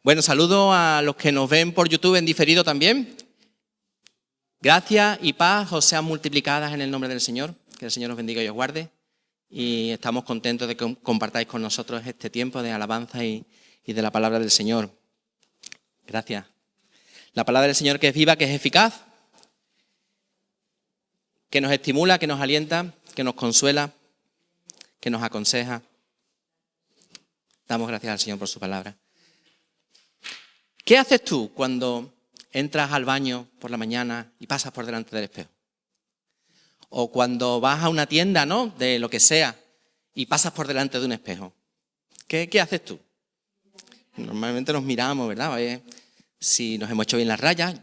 Bueno, saludo a los que nos ven por YouTube en diferido también. Gracias y paz os sean multiplicadas en el nombre del Señor. Que el Señor os bendiga y os guarde. Y estamos contentos de que compartáis con nosotros este tiempo de alabanza y de la palabra del Señor. Gracias. La palabra del Señor que es viva, que es eficaz, que nos estimula, que nos alienta, que nos consuela, que nos aconseja. Damos gracias al Señor por su palabra. ¿Qué haces tú cuando entras al baño por la mañana y pasas por delante del espejo? O cuando vas a una tienda, ¿no?, de lo que sea, y pasas por delante de un espejo. ¿Qué haces tú? Normalmente nos miramos, ¿verdad? Si nos hemos hecho bien las rayas.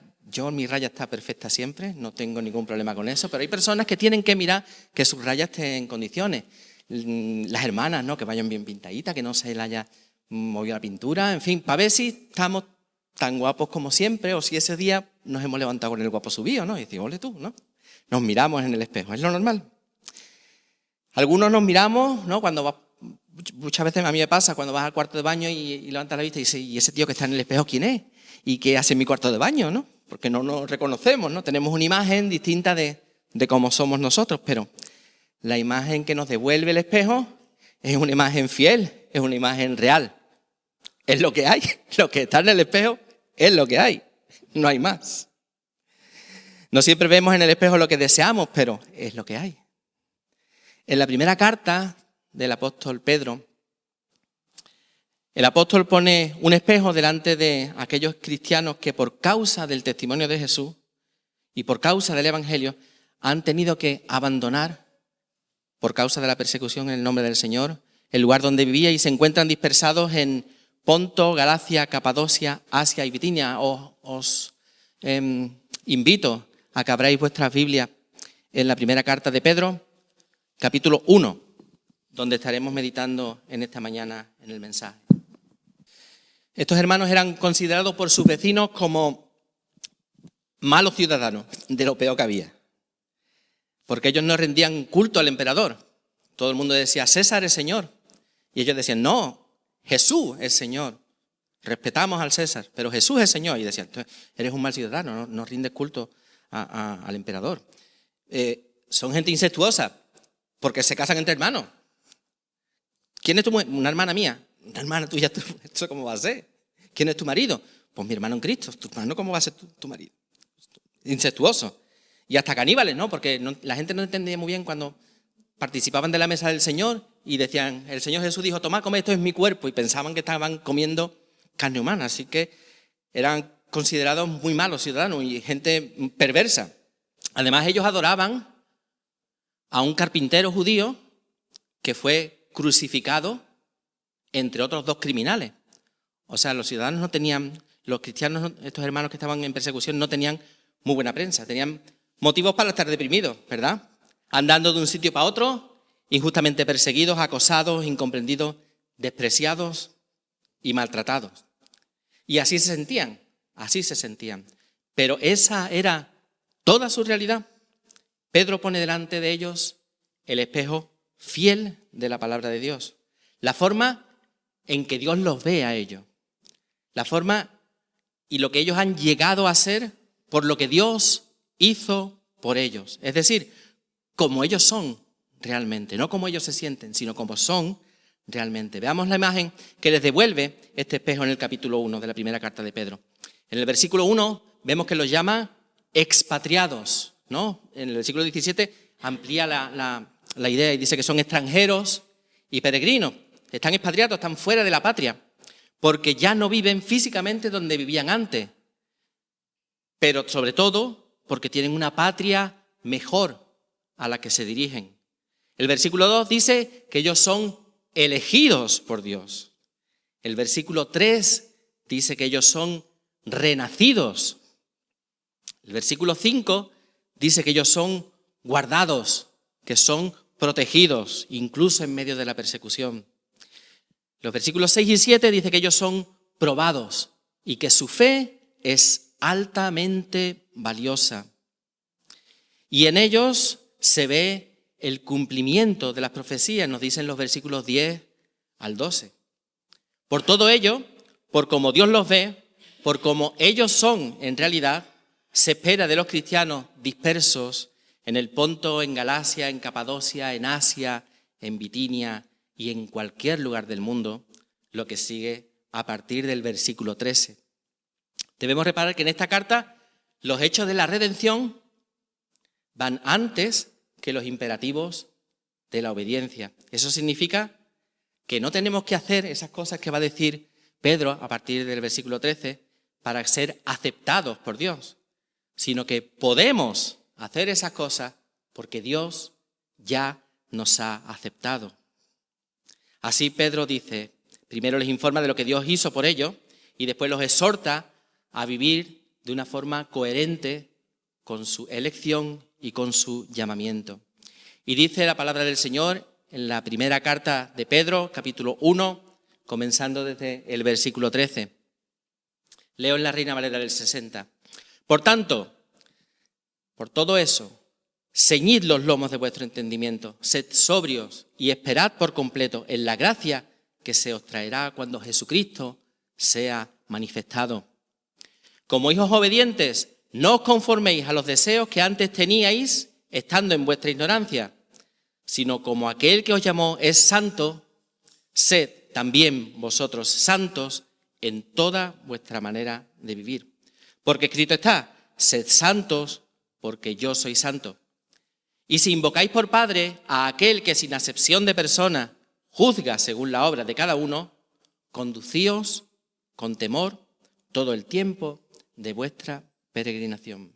Mi raya está perfecta siempre, no tengo ningún problema con eso, pero hay personas que tienen que mirar que sus rayas estén en condiciones. Las hermanas, ¿no?, que vayan bien pintaditas, que no se le haya movido la pintura, en fin, para ver si estamos tan guapos como siempre o si ese día nos hemos levantado con el guapo subido, ¿no? Y decimos, ole tú, ¿no? Nos miramos en el espejo, es lo normal. Algunos nos miramos, ¿no?, muchas veces a mí me pasa cuando vas al cuarto de baño y levantas la vista y dices, ¿y ese tío que está en el espejo quién es? ¿Y qué hace en mi cuarto de baño, no? Porque no nos reconocemos, ¿no? Tenemos una imagen distinta de cómo somos nosotros, pero la imagen que nos devuelve el espejo es una imagen fiel, es una imagen real. Es lo que hay, lo que está en el espejo es lo que hay, no hay más. No siempre vemos en el espejo lo que deseamos, pero es lo que hay. En la primera carta del apóstol Pedro, el apóstol pone un espejo delante de aquellos cristianos que por causa del testimonio de Jesús y por causa del Evangelio han tenido que abandonar, por causa de la persecución en el nombre del Señor, el lugar donde vivía y se encuentran dispersados en Ponto, Galacia, Capadocia, Asia y Bitinia. Os invito a que abráis vuestras Biblias en la primera carta de Pedro, capítulo 1, donde estaremos meditando en esta mañana en el mensaje. Estos hermanos eran considerados por sus vecinos como malos ciudadanos, de lo peor que había, porque ellos no rendían culto al emperador. Todo el mundo decía, César es Señor, y ellos decían, no, Jesús es Señor. Respetamos al César, pero Jesús es Señor. Y decían, eres un mal ciudadano, no rindes culto al emperador. Son gente incestuosa, porque se casan entre hermanos. ¿Quién es tu mujer? Una hermana mía. Una hermana tuya, ¿eso cómo va a ser? ¿Quién es tu marido? Pues mi hermano en Cristo. ¿Tu hermano cómo va a ser tu marido? Incestuoso. Y hasta caníbales, ¿no? Porque la gente no entendía muy bien cuando participaban de la mesa del Señor y decían, el Señor Jesús dijo, tomad, come, esto es mi cuerpo, y pensaban que estaban comiendo carne humana, así que eran considerados muy malos ciudadanos y gente perversa. Además, ellos adoraban a un carpintero judío que fue crucificado entre otros 2 criminales. O sea, los ciudadanos no tenían, los cristianos, estos hermanos que estaban en persecución, no tenían muy buena prensa, tenían motivos para estar deprimidos, ¿verdad? Andando de un sitio para otro, injustamente perseguidos, acosados, incomprendidos, despreciados y maltratados. Y así se sentían. Pero esa era toda su realidad. Pedro pone delante de ellos el espejo fiel de la palabra de Dios. La forma en que Dios los ve a ellos. La forma y lo que ellos han llegado a ser por lo que Dios hizo por ellos. Es decir, como ellos son realmente, no como ellos se sienten, sino como son realmente. Veamos la imagen que les devuelve este espejo en el capítulo 1 de la primera carta de Pedro. En el versículo 1 vemos que los llama expatriados, ¿no? En el versículo 17 amplía la idea y dice que son extranjeros y peregrinos. Están expatriados, están fuera de la patria, porque ya no viven físicamente donde vivían antes, pero sobre todo porque tienen una patria mejor a la que se dirigen. El versículo 2 dice que ellos son elegidos por Dios. El versículo 3 dice que ellos son renacidos. El versículo 5 dice que ellos son guardados, que son protegidos, incluso en medio de la persecución. Los versículos 6 y 7 dice que ellos son probados y que su fe es altamente valiosa. Y en ellos se ve el cumplimiento de las profecías, nos dicen los versículos 10 al 12. Por todo ello, por cómo Dios los ve, por cómo ellos son en realidad, se espera de los cristianos dispersos en el Ponto, en Galacia, en Capadocia, en Asia, en Bitinia y en cualquier lugar del mundo, lo que sigue a partir del versículo 13. Debemos reparar que en esta carta los hechos de la redención van antes que los imperativos de la obediencia. Eso significa que no tenemos que hacer esas cosas que va a decir Pedro a partir del versículo 13 para ser aceptados por Dios, sino que podemos hacer esas cosas porque Dios ya nos ha aceptado. Así Pedro dice, primero les informa de lo que Dios hizo por ellos y después los exhorta a vivir de una forma coherente con su elección y con su llamamiento. Y dice la palabra del Señor en la primera carta de Pedro, capítulo 1, comenzando desde el versículo 13. Leo en la Reina Valera del 60. Por tanto, por todo eso, ceñid los lomos de vuestro entendimiento, sed sobrios y esperad por completo en la gracia que se os traerá cuando Jesucristo sea manifestado. Como hijos obedientes, no os conforméis a los deseos que antes teníais estando en vuestra ignorancia, sino como aquel que os llamó es santo, sed también vosotros santos en toda vuestra manera de vivir. Porque escrito está, sed santos porque yo soy santo. Y si invocáis por Padre a aquel que sin acepción de persona juzga según la obra de cada uno, conducíos con temor todo el tiempo de vuestra peregrinación.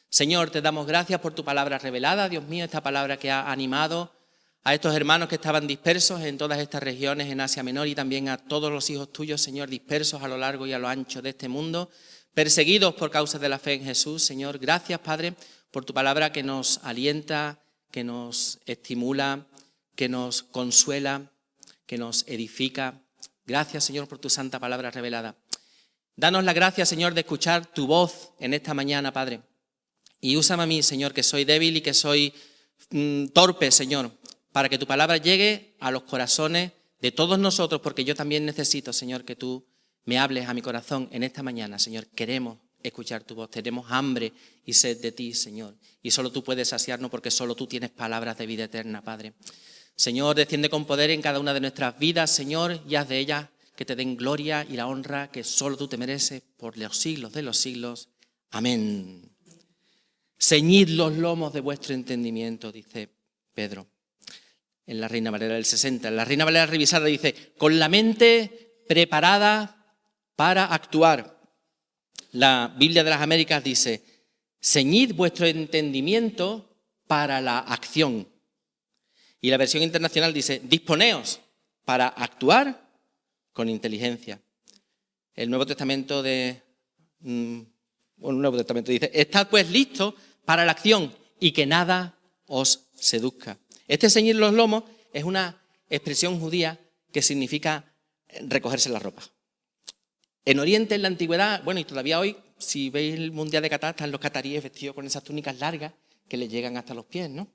Señor, te damos gracias por tu palabra revelada, Dios mío, esta palabra que ha animado a estos hermanos que estaban dispersos en todas estas regiones en Asia Menor y también a todos los hijos tuyos, Señor, dispersos a lo largo y a lo ancho de este mundo, perseguidos por causa de la fe en Jesús. Señor, gracias, Padre, por tu palabra que nos alienta, que nos estimula, que nos consuela, que nos edifica. Gracias, Señor, por tu santa palabra revelada. Danos la gracia, Señor, de escuchar tu voz en esta mañana, Padre. Y úsame a mí, Señor, que soy débil y que soy torpe, Señor, para que tu palabra llegue a los corazones de todos nosotros, porque yo también necesito, Señor, que tú me hables a mi corazón en esta mañana, Señor. Queremos escuchar tu voz, tenemos hambre y sed de ti, Señor. Y solo tú puedes saciarnos porque solo tú tienes palabras de vida eterna, Padre. Señor, desciende con poder en cada una de nuestras vidas, Señor, y haz de ellas que te den gloria y la honra que solo tú te mereces por los siglos de los siglos. Amén. Ceñid los lomos de vuestro entendimiento, dice Pedro, en la Reina Valera del 60. En la Reina Valera revisada dice, con la mente preparada para actuar. La Biblia de las Américas dice, ceñid vuestro entendimiento para la acción. Y la versión internacional dice, disponeos para actuar con inteligencia. El Nuevo Testamento dice, estad pues listos para la acción y que nada os seduzca. Este ceñir los lomos es una expresión judía que significa recogerse la ropa. En Oriente, en la antigüedad, bueno, y todavía hoy, si veis el Mundial de Qatar, están los cataríes vestidos con esas túnicas largas que les llegan hasta los pies, ¿no?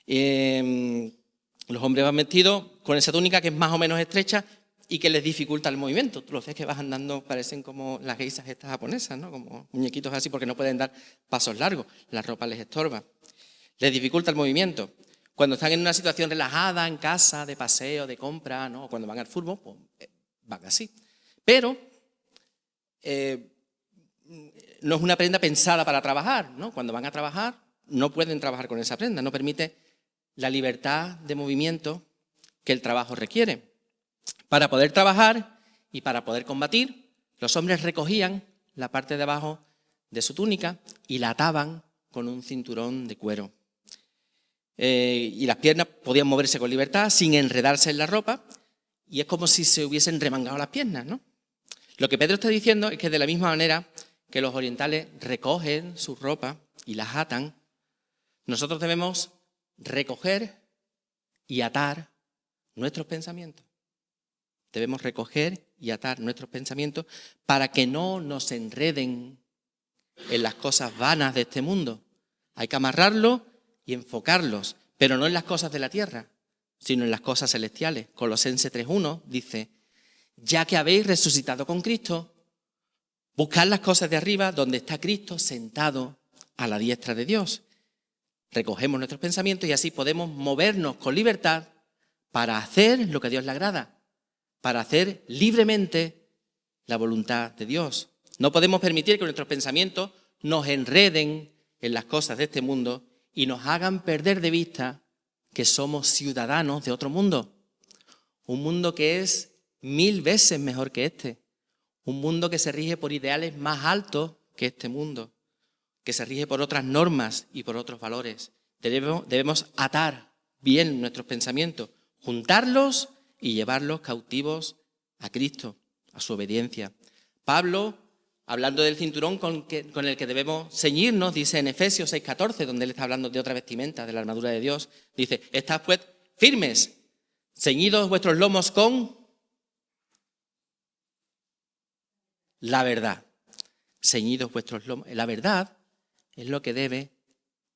Los hombres van vestidos con esa túnica que es más o menos estrecha y que les dificulta el movimiento. Tú los ves que vas andando, parecen como las geishas estas japonesas, ¿no? Como muñequitos así porque no pueden dar pasos largos. La ropa les estorba. Les dificulta el movimiento. Cuando están en una situación relajada, en casa, de paseo, de compra, ¿no? O cuando van al fútbol, pues van así. Pero no es una prenda pensada para trabajar, ¿no? Cuando van a trabajar no pueden trabajar con esa prenda, no permite la libertad de movimiento que el trabajo requiere. Para poder trabajar y para poder combatir, los hombres recogían la parte de abajo de su túnica y la ataban con un cinturón de cuero. Y las piernas podían moverse con libertad sin enredarse en la ropa y es como si se hubiesen remangado las piernas, ¿no? Lo que Pedro está diciendo es que de la misma manera que los orientales recogen su ropa y las atan, nosotros debemos recoger y atar nuestros pensamientos. Debemos recoger y atar nuestros pensamientos para que no nos enreden en las cosas vanas de este mundo. Hay que amarrarlos y enfocarlos, pero no en las cosas de la tierra, sino en las cosas celestiales. Colosenses 3:1 dice, ya que habéis resucitado con Cristo, buscad las cosas de arriba, donde está Cristo sentado a la diestra de Dios. Recogemos nuestros pensamientos y así podemos movernos con libertad para hacer lo que a Dios le agrada, para hacer libremente la voluntad de Dios. No podemos permitir que nuestros pensamientos nos enreden en las cosas de este mundo y nos hagan perder de vista que somos ciudadanos de otro mundo. Un mundo que es 1000 veces mejor que este. Un mundo que se rige por ideales más altos que este mundo, que se rige por otras normas y por otros valores. Debemos atar bien nuestros pensamientos, juntarlos y llevarlos cautivos a Cristo, a su obediencia. Pablo, hablando del cinturón con el que debemos ceñirnos, dice en Efesios 6:14, donde él está hablando de otra vestimenta, de la armadura de Dios, dice, estad pues firmes, ceñidos vuestros lomos con la verdad. Ceñidos vuestros lomos. La verdad es lo que debe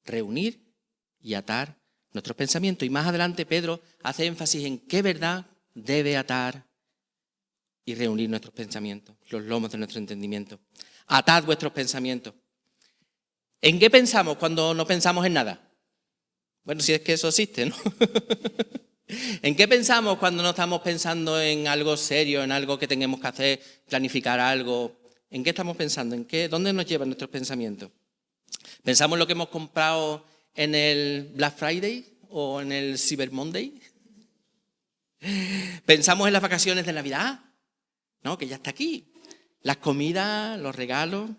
reunir y atar nuestros pensamientos. Y más adelante Pedro hace énfasis en qué verdad debe atar y reunir nuestros pensamientos, los lomos de nuestro entendimiento. Atad vuestros pensamientos. ¿En qué pensamos cuando no pensamos en nada? Bueno, si es que eso existe, ¿no? ¿En qué pensamos cuando no estamos pensando en algo serio, en algo que tengamos que hacer, planificar algo? ¿En qué estamos pensando? ¿Dónde nos llevan nuestros pensamientos? ¿Pensamos en lo que hemos comprado en el Black Friday o en el Cyber Monday? ¿Pensamos en las vacaciones de Navidad? ¿No? Que ya está aquí. Las comidas, los regalos.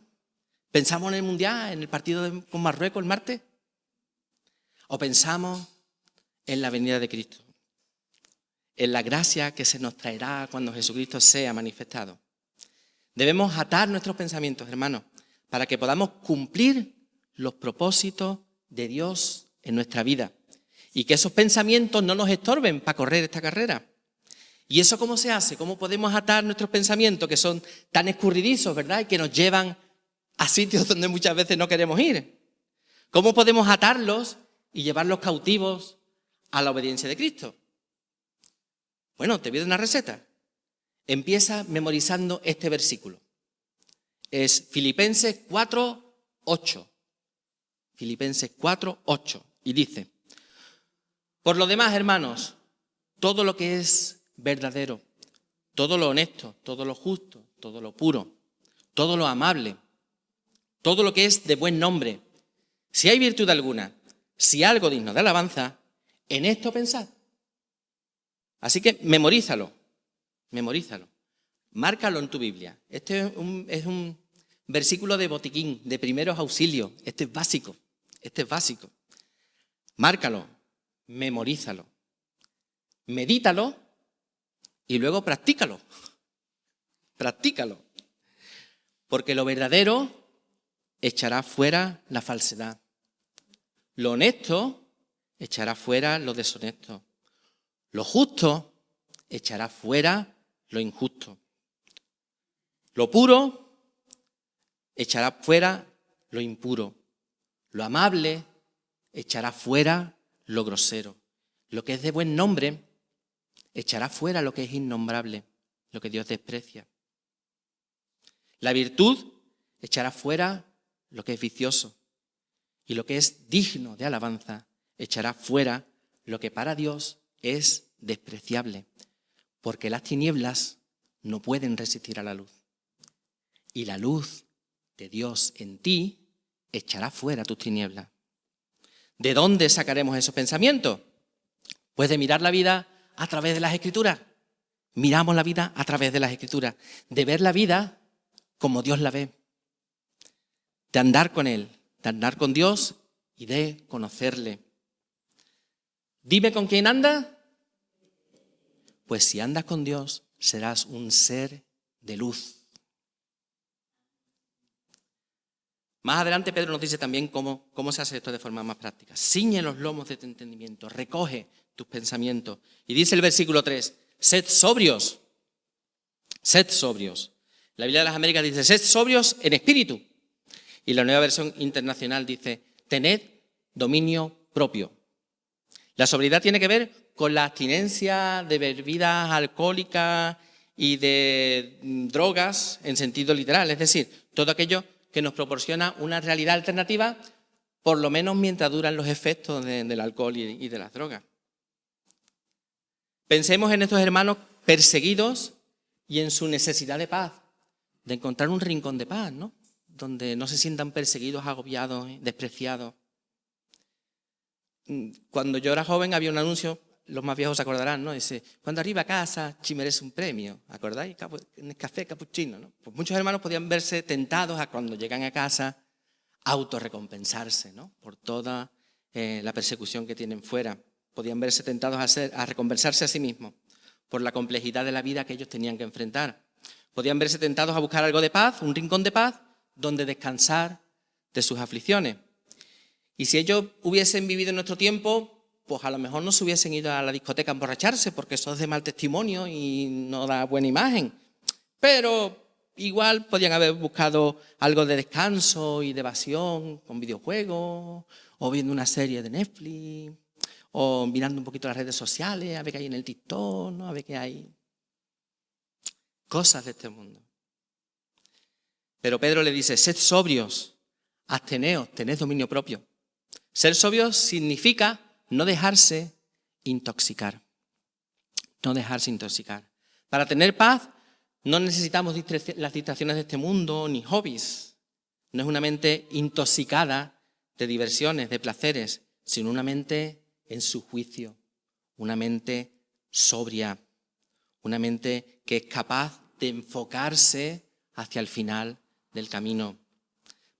¿Pensamos en el Mundial, en el partido con Marruecos el martes? ¿O pensamos en la venida de Cristo? En la gracia que se nos traerá cuando Jesucristo sea manifestado. Debemos atar nuestros pensamientos, hermanos, para que podamos cumplir los propósitos de Dios en nuestra vida y que esos pensamientos no nos estorben para correr esta carrera. ¿Y eso cómo se hace? ¿Cómo podemos atar nuestros pensamientos que son tan escurridizos, verdad? Y que nos llevan a sitios donde muchas veces no queremos ir. ¿Cómo podemos atarlos y llevarlos cautivos a la obediencia de Cristo? Bueno, te voy a dar una receta. Empieza memorizando este versículo. Es Filipenses 4:8. Filipenses 4:8. Y dice, por lo demás, hermanos, todo lo que es verdadero, todo lo honesto, todo lo justo, todo lo puro, todo lo amable, todo lo que es de buen nombre, si hay virtud alguna, si algo digno de alabanza, en esto pensad. Así que memorízalo, márcalo en tu Biblia. Este es un versículo de botiquín, de primeros auxilios. Este es básico. Márcalo, memorízalo, medítalo y luego practícalo. Porque lo verdadero echará fuera la falsedad. Lo honesto echará fuera lo deshonesto. Lo justo echará fuera lo injusto. Lo puro echará fuera lo impuro. Lo amable echará fuera lo grosero. Lo que es de buen nombre echará fuera lo que es innombrable, lo que Dios desprecia. La virtud echará fuera lo que es vicioso. Y lo que es digno de alabanza echará fuera lo que para Dios es despreciable, porque las tinieblas no pueden resistir a la luz. Y la luz de Dios en ti echará fuera tus tinieblas. ¿De dónde sacaremos esos pensamientos? Pues de mirar la vida a través de las Escrituras. Miramos la vida a través de las Escrituras. De ver la vida como Dios la ve. De andar con Él, de andar con Dios y de conocerle. Dime con quién andas. Pues si andas con Dios, serás un ser de luz. Más adelante Pedro nos dice también cómo se hace esto de forma más práctica. Ciñe los lomos de tu entendimiento, recoge tus pensamientos. Y dice el versículo 3, sed sobrios. La Biblia de las Américas dice, sed sobrios en espíritu. Y la Nueva Versión Internacional dice, tened dominio propio. La sobriedad tiene que ver con la abstinencia de bebidas alcohólicas y de drogas en sentido literal, es decir, todo aquello que nos proporciona una realidad alternativa, por lo menos mientras duran los efectos del alcohol y de las drogas. Pensemos en estos hermanos perseguidos y en su necesidad de paz, de encontrar un rincón de paz, ¿no? Donde no se sientan perseguidos, agobiados, despreciados. Cuando yo era joven había un anuncio, los más viejos se acordarán, ¿no? Dice, cuando arriba a casa, chi merece un premio, ¿acordáis? En el café capuchino, ¿no? Pues muchos hermanos podían verse tentados a cuando llegan a casa autorrecompensarse, ¿no? Por toda la persecución que tienen fuera. Podían verse tentados a recompensarse a sí mismos por la complejidad de la vida que ellos tenían que enfrentar. Podían verse tentados a buscar algo de paz, un rincón de paz, donde descansar de sus aflicciones. Y si ellos hubiesen vivido en nuestro tiempo, pues a lo mejor no se hubiesen ido a la discoteca a emborracharse, porque eso es de mal testimonio y no da buena imagen. Pero igual podían haber buscado algo de descanso y de evasión con videojuegos, o viendo una serie de Netflix, o mirando un poquito las redes sociales, a ver qué hay en el TikTok, ¿no? A ver qué hay. Cosas de este mundo. Pero Pedro le dice, sed sobrios, absteneos, tened dominio propio. Ser sobrios significa no dejarse intoxicar. No dejarse intoxicar. Para tener paz no necesitamos las distracciones de este mundo ni hobbies. No es una mente intoxicada de diversiones, de placeres, sino una mente en su juicio, una mente sobria, una mente que es capaz de enfocarse hacia el final del camino.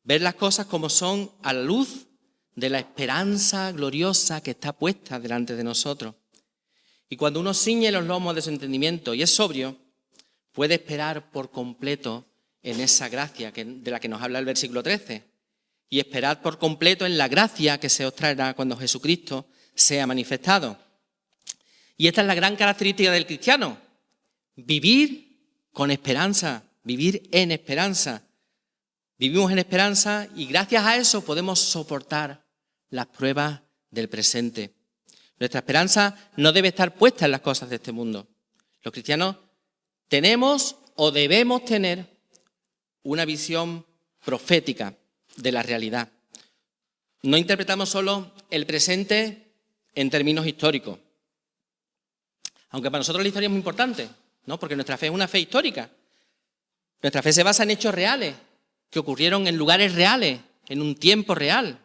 Ver las cosas como son a la luz de la esperanza gloriosa que está puesta delante de nosotros. Y cuando uno ciñe los lomos de su entendimiento y es sobrio, puede esperar por completo en esa gracia de la que nos habla el versículo 13. Y esperar por completo en la gracia que se os traerá cuando Jesucristo sea manifestado. Y esta es la gran característica del cristiano. Vivir con esperanza, vivir en esperanza. Vivimos en esperanza y gracias a eso podemos soportar las pruebas del presente. Nuestra esperanza no debe estar puesta en las cosas de este mundo. Los cristianos tenemos o debemos tener una visión profética de la realidad. No interpretamos solo el presente en términos históricos. Aunque para nosotros la historia es muy importante, ¿no? Porque nuestra fe es una fe histórica. Nuestra fe se basa en hechos reales, que ocurrieron en lugares reales, en un tiempo real.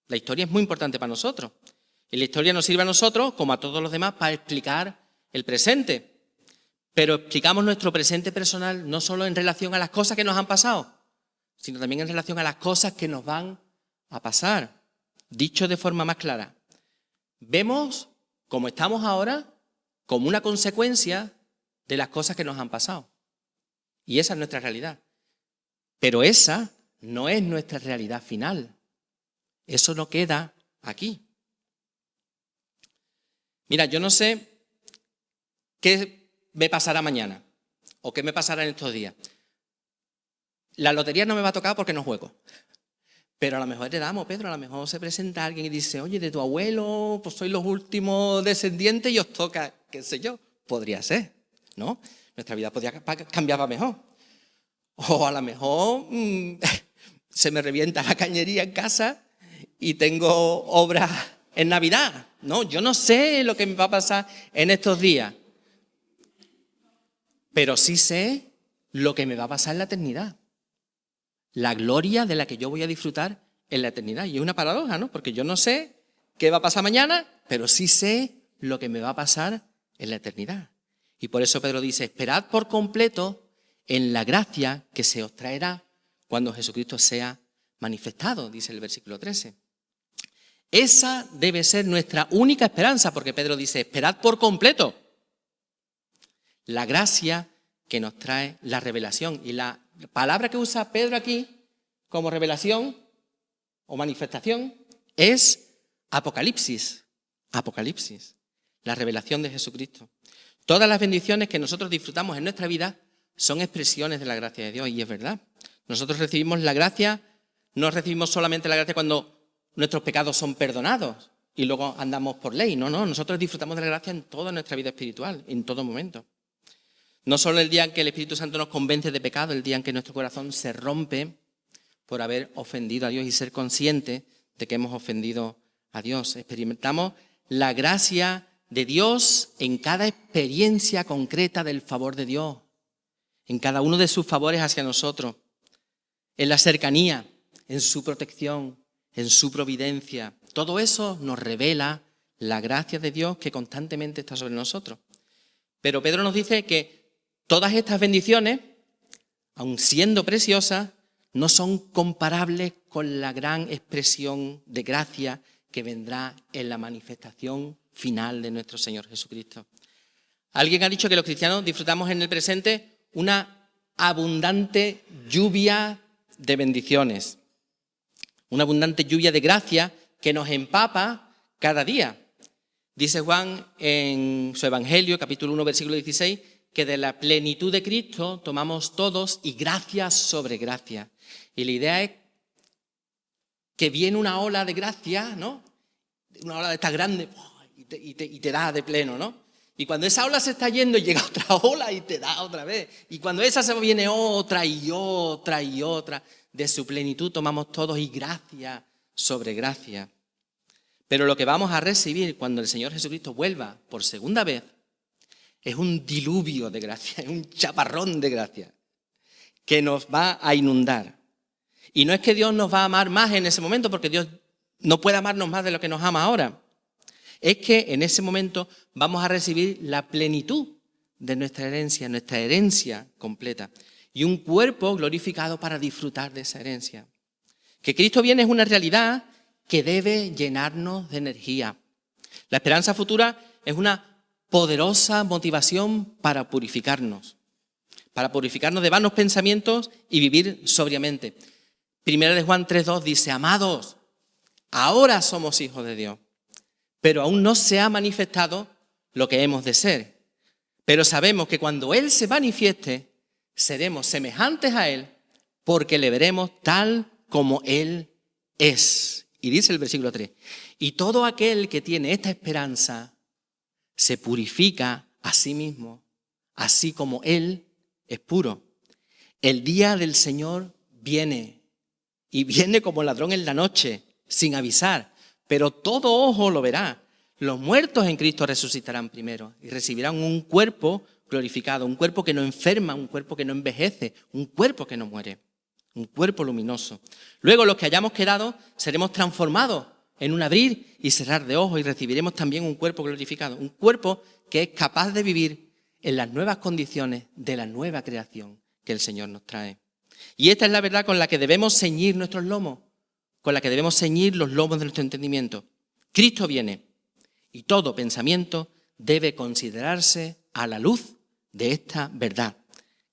La historia es muy importante para nosotros. Y la historia nos sirve a nosotros, como a todos los demás, para explicar el presente. Pero explicamos nuestro presente personal no solo en relación a las cosas que nos han pasado, sino también en relación a las cosas que nos van a pasar. Dicho de forma más clara, vemos como estamos ahora como una consecuencia de las cosas que nos han pasado. Y esa es nuestra realidad. Pero esa no es nuestra realidad final. Eso no queda aquí. Mira, yo no sé qué me pasará mañana o qué me pasará en estos días. La lotería no me va a tocar porque no juego. Pero a lo mejor heredamos, Pedro, a lo mejor se presenta alguien y dice, oye, de tu abuelo, pues sois los últimos descendientes y os toca, qué sé yo. Podría ser, ¿no? Nuestra vida podría cambiar para mejor. O a lo mejor se me revienta la cañería en casa y tengo obras en Navidad, ¿no? Yo no sé lo que me va a pasar en estos días, pero sí sé lo que me va a pasar en la eternidad. La gloria de la que yo voy a disfrutar en la eternidad. Y es una paradoja, ¿no? Porque yo no sé qué va a pasar mañana, pero sí sé lo que me va a pasar en la eternidad. Y por eso Pedro dice, esperad por completo en la gracia que se os traerá cuando Jesucristo sea manifestado, dice el versículo 13. Esa debe ser nuestra única esperanza, porque Pedro dice, esperad por completo la gracia que nos trae la revelación. Y la palabra que usa Pedro aquí como revelación o manifestación es Apocalipsis. Apocalipsis, la revelación de Jesucristo. Todas las bendiciones que nosotros disfrutamos en nuestra vida son expresiones de la gracia de Dios, y es verdad. Nosotros recibimos la gracia, no recibimos solamente la gracia cuando nuestros pecados son perdonados y luego andamos por ley. No, nosotros disfrutamos de la gracia en toda nuestra vida espiritual, en todo momento. No solo el día en que el Espíritu Santo nos convence de pecado, el día en que nuestro corazón se rompe por haber ofendido a Dios y ser consciente de que hemos ofendido a Dios. Experimentamos la gracia de Dios en cada experiencia concreta del favor de Dios, en cada uno de sus favores hacia nosotros, en la cercanía, en su protección, en su providencia. Todo eso nos revela la gracia de Dios que constantemente está sobre nosotros. Pero Pedro nos dice que todas estas bendiciones, aun siendo preciosas, no son comparables con la gran expresión de gracia que vendrá en la manifestación final de nuestro Señor Jesucristo. Alguien ha dicho que los cristianos disfrutamos en el presente una abundante lluvia de bendiciones, una abundante lluvia de gracia que nos empapa cada día. Dice Juan en su Evangelio, capítulo 1, versículo 16, que de la plenitud de Cristo tomamos todos y gracia sobre gracia. Y la idea es que viene una ola de gracia, ¿no? Una ola de esta grande y te da de pleno, ¿no? Y cuando esa ola se está yendo, llega otra ola y te da otra vez. Y cuando esa se viene otra y otra y otra, de su plenitud tomamos todos y gracia sobre gracia. Pero lo que vamos a recibir cuando el Señor Jesucristo vuelva por segunda vez es un diluvio de gracia, es un chaparrón de gracia que nos va a inundar. Y no es que Dios nos va a amar más en ese momento, porque Dios no puede amarnos más de lo que nos ama ahora. Es que en ese momento vamos a recibir la plenitud de nuestra herencia completa. Y un cuerpo glorificado para disfrutar de esa herencia. Que Cristo viene es una realidad que debe llenarnos de energía. La esperanza futura es una poderosa motivación para purificarnos de vanos pensamientos y vivir sobriamente. Primera de Juan 3:2 dice: amados, ahora somos hijos de Dios, pero aún no se ha manifestado lo que hemos de ser. Pero sabemos que cuando Él se manifieste, seremos semejantes a Él, porque le veremos tal como Él es. Y dice el versículo 3, y todo aquel que tiene esta esperanza se purifica a sí mismo, así como Él es puro. El día del Señor viene, y viene como ladrón en la noche, sin avisar, pero todo ojo lo verá. Los muertos en Cristo resucitarán primero y recibirán un cuerpo glorificado, un cuerpo que no enferma, un cuerpo que no envejece, un cuerpo que no muere, un cuerpo luminoso. Luego los que hayamos quedado seremos transformados en un abrir y cerrar de ojos y recibiremos también un cuerpo glorificado, un cuerpo que es capaz de vivir en las nuevas condiciones de la nueva creación que el Señor nos trae. Y esta es la verdad con la que debemos ceñir nuestros lomos, con la que debemos ceñir los lomos de nuestro entendimiento. Cristo viene y todo pensamiento debe considerarse a la luz de esta verdad.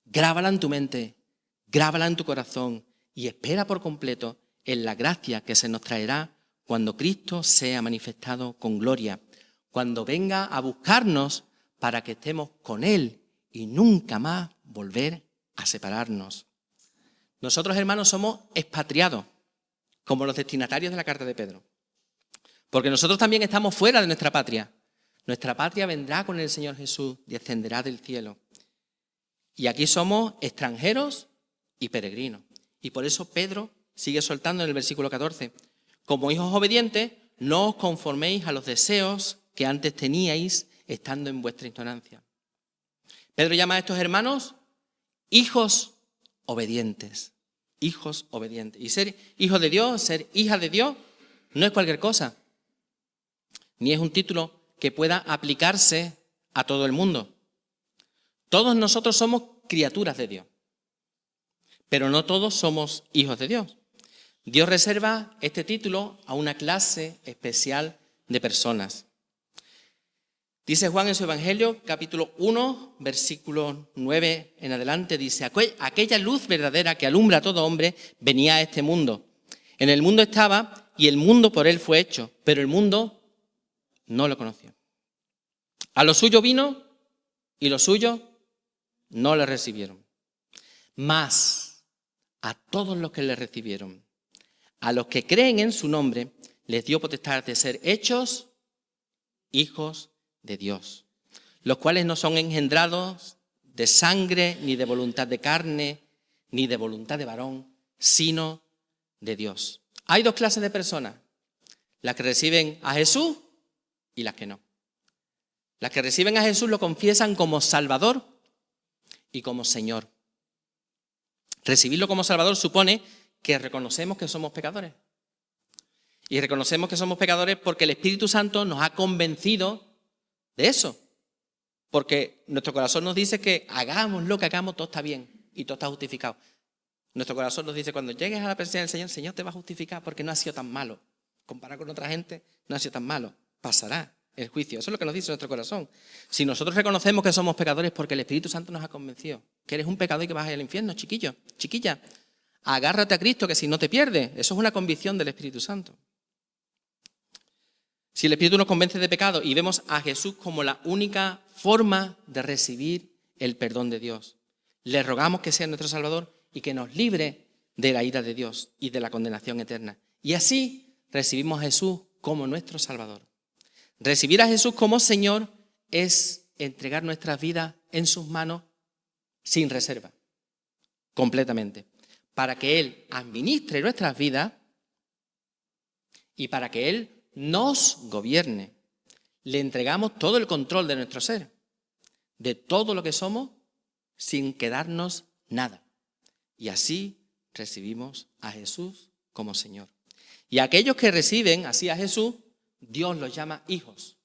Grábala en tu mente, grábala en tu corazón y espera por completo en la gracia que se nos traerá cuando Cristo sea manifestado con gloria, cuando venga a buscarnos para que estemos con Él y nunca más volver a separarnos. Nosotros, hermanos, somos expatriados, como los destinatarios de la carta de Pedro, porque nosotros también estamos fuera de nuestra patria. Nuestra patria vendrá con el Señor Jesús, descenderá del cielo. Y aquí somos extranjeros y peregrinos. Y por eso Pedro sigue soltando en el versículo 14. Como hijos obedientes, no os conforméis a los deseos que antes teníais estando en vuestra ignorancia. Pedro llama a estos hermanos hijos obedientes. Hijos obedientes. Y ser hijo de Dios, ser hija de Dios, no es cualquier cosa. Ni es un título que pueda aplicarse a todo el mundo. Todos nosotros somos criaturas de Dios, pero no todos somos hijos de Dios. Dios reserva este título a una clase especial de personas. Dice Juan en su Evangelio, capítulo 1, versículo 9 en adelante, dice: aquella luz verdadera que alumbra a todo hombre venía a este mundo. En el mundo estaba y el mundo por él fue hecho, pero el mundo no lo conoció. A lo suyo vino y los suyos no le recibieron. Mas a todos los que le recibieron, a los que creen en su nombre, les dio potestad de ser hechos hijos de Dios, los cuales no son engendrados de sangre, ni de voluntad de carne, ni de voluntad de varón, sino de Dios. Hay dos clases de personas, las que reciben a Jesús y las que no. Las que reciben a Jesús lo confiesan como Salvador y como Señor. Recibirlo como Salvador supone que reconocemos que somos pecadores. Y reconocemos que somos pecadores porque el Espíritu Santo nos ha convencido de eso. Porque nuestro corazón nos dice que hagamos lo que hagamos, todo está bien y todo está justificado. Nuestro corazón nos dice, cuando llegues a la presencia del Señor, el Señor te va a justificar porque no ha sido tan malo. Comparado con otra gente, no ha sido tan malo. Pasará el juicio. Eso es lo que nos dice nuestro corazón. Si nosotros reconocemos que somos pecadores porque el Espíritu Santo nos ha convencido que eres un pecador y que vas a ir al infierno, chiquillo, chiquilla, agárrate a Cristo que si no te pierdes. Eso es una convicción del Espíritu Santo. Si el Espíritu nos convence de pecado y vemos a Jesús como la única forma de recibir el perdón de Dios, le rogamos que sea nuestro Salvador y que nos libre de la ira de Dios y de la condenación eterna. Y así recibimos a Jesús como nuestro Salvador. Recibir a Jesús como Señor es entregar nuestras vidas en sus manos sin reserva, completamente, para que Él administre nuestras vidas y para que Él nos gobierne. Le entregamos todo el control de nuestro ser, de todo lo que somos, sin quedarnos nada. Y así recibimos a Jesús como Señor. Y aquellos que reciben así a Jesús, Dios los llama hijos.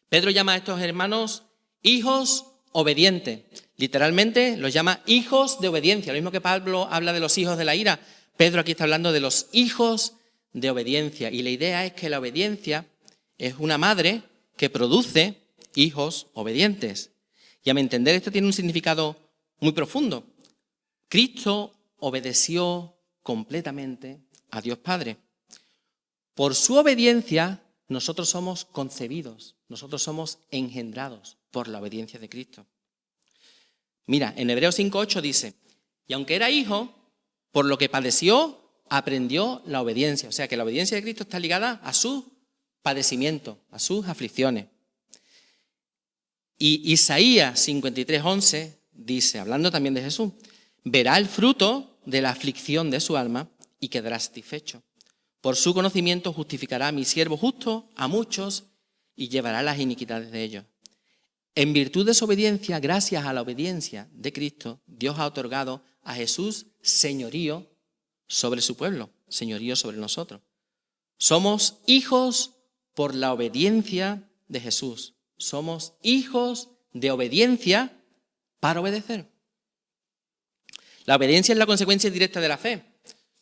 Pedro llama a estos hermanos hijos obedientes. Literalmente los llama hijos de obediencia. Lo mismo que Pablo habla de los hijos de la ira, Pedro aquí está hablando de los hijos de obediencia. Y la idea es que la obediencia es una madre que produce hijos obedientes. Y a mi entender esto tiene un significado muy profundo. Cristo obedeció completamente a Dios Padre. Por su obediencia nosotros somos concebidos, nosotros somos engendrados por la obediencia de Cristo. Mira, en Hebreos 5:8 dice, y aunque era hijo, por lo que padeció, aprendió la obediencia. O sea que la obediencia de Cristo está ligada a su padecimiento, a sus aflicciones. Y Isaías 53:11 dice, hablando también de Jesús, verá el fruto de la aflicción de su alma y quedará satisfecho. Por su conocimiento justificará a mi siervo justo a muchos y llevará las iniquidades de ellos. En virtud de su obediencia, gracias a la obediencia de Cristo, Dios ha otorgado a Jesús señorío sobre su pueblo, señorío sobre nosotros. Somos hijos por la obediencia de Jesús. Somos hijos de obediencia para obedecer. La obediencia es la consecuencia directa de la fe.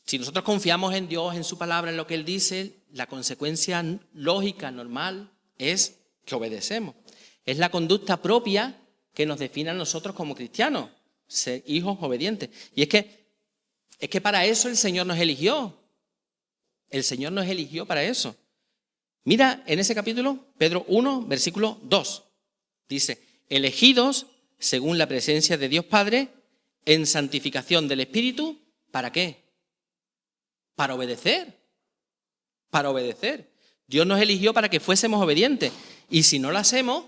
Si nosotros confiamos en Dios, en su palabra, en lo que Él dice, la consecuencia lógica, normal, es que obedecemos. Es la conducta propia que nos define a nosotros como cristianos, ser hijos obedientes. Y es que para eso el Señor nos eligió. El Señor nos eligió para eso. Mira en ese capítulo, Pedro 1, versículo 2. Dice, elegidos según la presencia de Dios Padre, en santificación del Espíritu, ¿para qué? Para obedecer. Para obedecer. Dios nos eligió para que fuésemos obedientes. Y si no lo hacemos,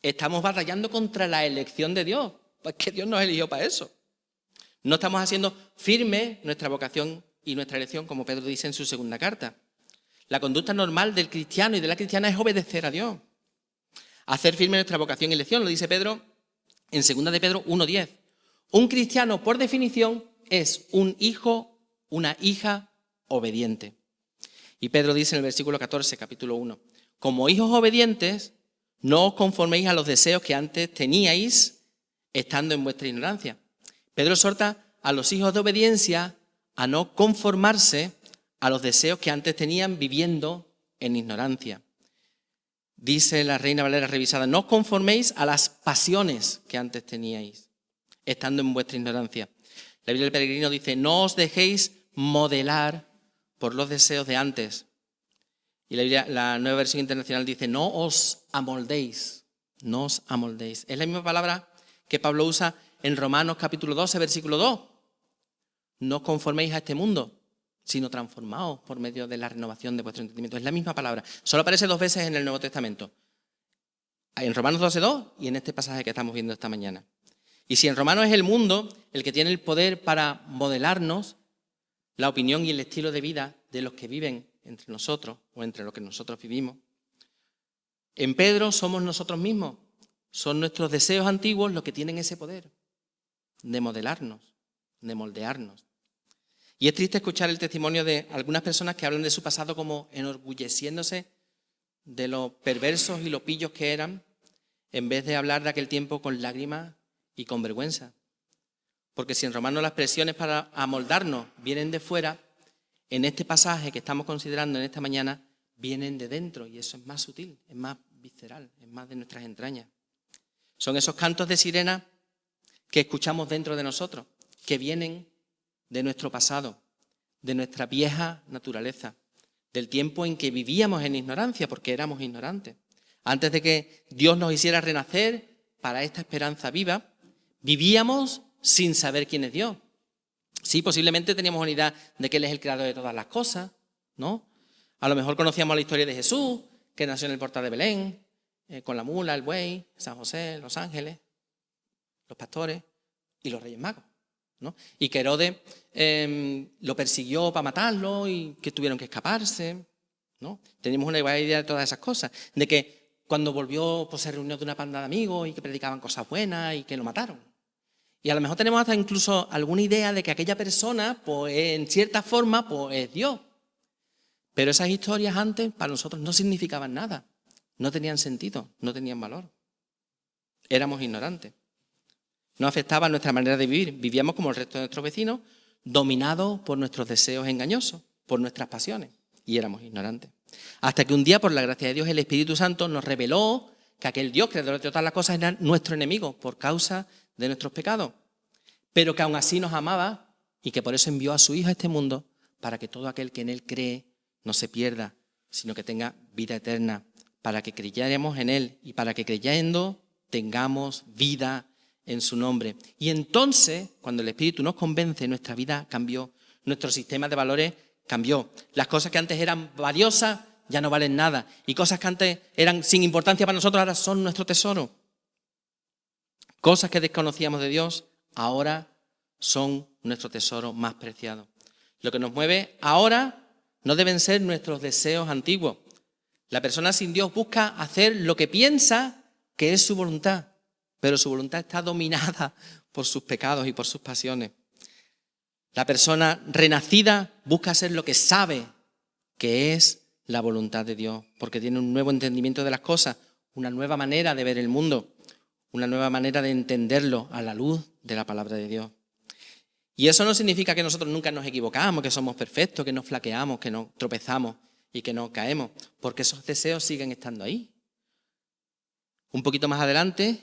estamos batallando contra la elección de Dios. Pues que Dios nos eligió para eso. No estamos haciendo firme nuestra vocación y nuestra elección, como Pedro dice en su segunda carta. La conducta normal del cristiano y de la cristiana es obedecer a Dios. Hacer firme nuestra vocación y elección, lo dice Pedro en 2 de Pedro 1:10. Un cristiano, por definición, es un hijo, una hija obediente. Y Pedro dice en el versículo 14, capítulo 1, como hijos obedientes, no os conforméis a los deseos que antes teníais estando en vuestra ignorancia. Pedro exhorta a los hijos de obediencia a no conformarse a los deseos que antes tenían viviendo en ignorancia. Dice la Reina Valera revisada, no os conforméis a las pasiones que antes teníais, estando en vuestra ignorancia. La Biblia del Peregrino dice, no os dejéis modelar por los deseos de antes. Y la Nueva Versión Internacional dice, no os amoldéis, no os amoldéis. Es la misma palabra que Pablo usa en Romanos capítulo 12, versículo 2. No os conforméis a este mundo, sino transformaos por medio de la renovación de vuestro entendimiento. Es la misma palabra. Solo aparece 2 veces en el Nuevo Testamento. En Romanos 12:2 y en este pasaje que estamos viendo esta mañana. Y si en Romanos es el mundo el que tiene el poder para modelarnos la opinión y el estilo de vida de los que viven entre nosotros o entre los que nosotros vivimos, en Pedro somos nosotros mismos. Son nuestros deseos antiguos los que tienen ese poder de modelarnos, de moldearnos. Y es triste escuchar el testimonio de algunas personas que hablan de su pasado como enorgulleciéndose de lo perversos y lo pillos que eran, en vez de hablar de aquel tiempo con lágrimas y con vergüenza. Porque si en Romanos las presiones para amoldarnos vienen de fuera, en este pasaje que estamos considerando en esta mañana, vienen de dentro, y eso es más sutil, es más visceral, es más de nuestras entrañas. Son esos cantos de sirena que escuchamos dentro de nosotros, que vienen de nuestro pasado, de nuestra vieja naturaleza, del tiempo en que vivíamos en ignorancia, porque éramos ignorantes. Antes de que Dios nos hiciera renacer para esta esperanza viva, vivíamos sin saber quién es Dios. Sí, posiblemente teníamos una idea de que Él es el creador de todas las cosas, ¿no? A lo mejor conocíamos la historia de Jesús, que nació en el portal de Belén, con la mula, el buey, San José, los ángeles, los pastores y los reyes magos, ¿no? Y que Herodes lo persiguió para matarlo y que tuvieron que escaparse, ¿no? Teníamos una buena idea de todas esas cosas, de que cuando volvió pues se reunió de una panda de amigos y que predicaban cosas buenas y que lo mataron. Y a lo mejor tenemos hasta incluso alguna idea de que aquella persona, pues en cierta forma, pues es Dios. Pero esas historias antes para nosotros no significaban nada, no tenían sentido, no tenían valor. Éramos ignorantes. No afectaba nuestra manera de vivir. Vivíamos como el resto de nuestros vecinos, dominados por nuestros deseos engañosos, por nuestras pasiones, y éramos ignorantes. Hasta que un día, por la gracia de Dios, el Espíritu Santo nos reveló que aquel Dios, creador de todas las cosas, era nuestro enemigo por causa de nuestros pecados, pero que aún así nos amaba y que por eso envió a su Hijo a este mundo para que todo aquel que en Él cree no se pierda, sino que tenga vida eterna, para que creyéramos en Él y para que creyendo tengamos vida en su nombre. Y entonces, cuando el Espíritu nos convence, nuestra vida cambió, nuestro sistema de valores cambió. Las cosas que antes eran valiosas ya no valen nada, y cosas que antes eran sin importancia para nosotros ahora son nuestro tesoro. Cosas que desconocíamos de Dios ahora son nuestro tesoro más preciado. Lo que nos mueve ahora no deben ser nuestros deseos antiguos. La persona sin Dios busca hacer lo que piensa que es su voluntad, pero su voluntad está dominada por sus pecados y por sus pasiones. La persona renacida busca hacer lo que sabe que es la voluntad de Dios, porque tiene un nuevo entendimiento de las cosas, una nueva manera de ver el mundo, una nueva manera de entenderlo a la luz de la palabra de Dios. Y eso no significa que nosotros nunca nos equivocamos, que somos perfectos, que no flaqueamos, que no tropezamos y que no caemos, porque esos deseos siguen estando ahí. Un poquito más adelante,